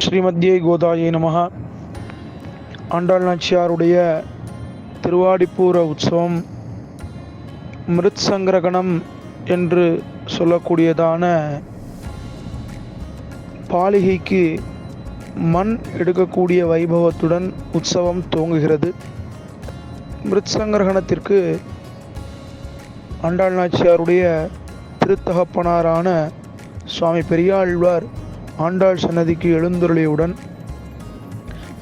ஸ்ரீமத்யே கோதாயே நமஹ. ஆண்டாள் நாச்சியாருடைய திருவாடிப்பூர உற்சவம் மிருத் சங்கிரகணம் என்று சொல்லக்கூடியதான பாலிகைக்கு மண் எடுக்கக்கூடிய வைபவத்துடன் உற்சவம் துவங்குகிறது. மிருத் சங்கிரகணத்திற்கு ஆண்டாள் நாச்சியாருடைய திருத்தகப்பனாரான சுவாமி பெரியாழ்வார் ஆண்டாள் சன்னதிக்கு எழுந்தருளியவுடன்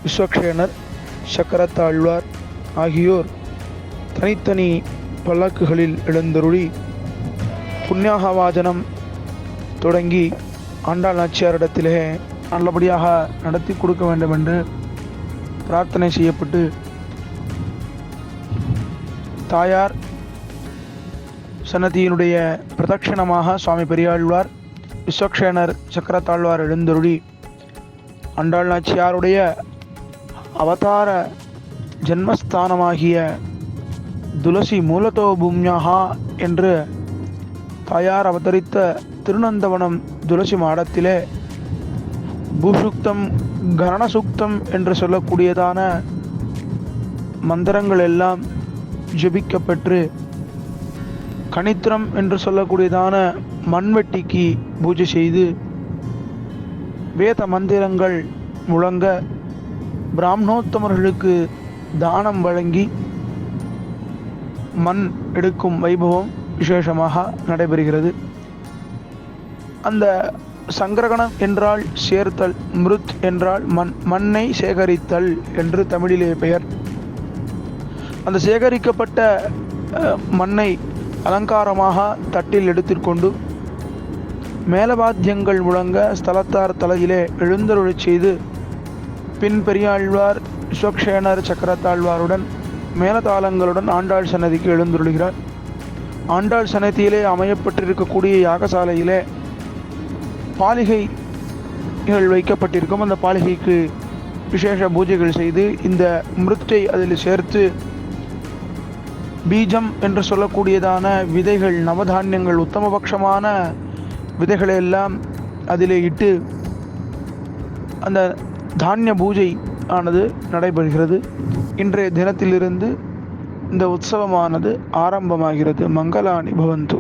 விஸ்வக்ஷேனர், சக்கரத்தாழ்வார் ஆகியோர் தனித்தனி பல்லக்குகளில் எழுந்தருளி புண்ணியாகவாஜனம் தொடங்கி ஆண்டாள் நாச்சியாரிடத்திலே நல்லபடியாக நடத்தி கொடுக்க வேண்டும் என்று பிரார்த்தனை செய்யப்பட்டு தாயார் சன்னதியினுடைய பிரதட்சணமாக சுவாமி பெரியாழ்வார், விஸ்வக்ஷேனர், சக்கரத்தாழ்வார் எழுந்தருளி ஆண்டாள் நாச்சியாருடைய அவதார ஜென்மஸ்தானமாகிய துளசி மூலத்தோ பூம்யாகா என்று தாயார் அவதரித்த திருநந்தவனம் துளசி மாடத்திலே பூசுக்தம், கரணசுக்தம் என்று சொல்லக்கூடியதான மந்திரங்கள் எல்லாம் ஜபிக்கப்பெற்று கணித்திரம் என்று சொல்லக்கூடியதான மண்வெட்டிக்கு பூஜை செய்து வேத மந்திரங்கள் முழங்க பிராமணோத்தமர்களுக்கு தானம் வழங்கி மண் எடுக்கும் வைபவம் விசேஷமாக நடைபெறுகிறது. அந்த சங்கிரகணம் என்றால் சேர்த்தல், மிருத் என்றால் மண்ணை சேகரித்தல் என்று தமிழிலே பெயர். அந்த சேகரிக்கப்பட்ட மண்ணை அலங்காரமாக தட்டில் எடுத்துக்கொண்டு மேலவாத்தியங்கள் முழங்க ஸ்தலத்தார் தலையிலே எழுந்தருளச் செய்து பின் பெரியாழ்வார், விஸ்வக்ஷேனர், சக்கரத்தாழ்வாருடன் மேலதாளங்களுடன் ஆண்டாள் சன்னதிக்கு எழுந்தருளுகிறார். ஆண்டாள் சன்னதியிலே அமையப்பட்டிருக்கக்கூடிய யாகசாலையிலே பாலிகைகள் வைக்கப்பட்டிருக்கும். அந்த பாலிகைக்கு விசேஷ பூஜைகள் செய்து இந்த மிருத்தை அதில் சேர்த்து பீஜம் என்று சொல்லக்கூடியதான விதைகள், நவதானியங்கள், உத்தமபட்சமான விதைகளை எல்லாம் அதிலே இட்டு அந்த தானிய பூஜை ஆனது நடைபெறுகிறது. இன்றைய தினத்திலிருந்து இந்த உற்சவமானது ஆரம்பமாகிறது. மங்களானி பவந்து.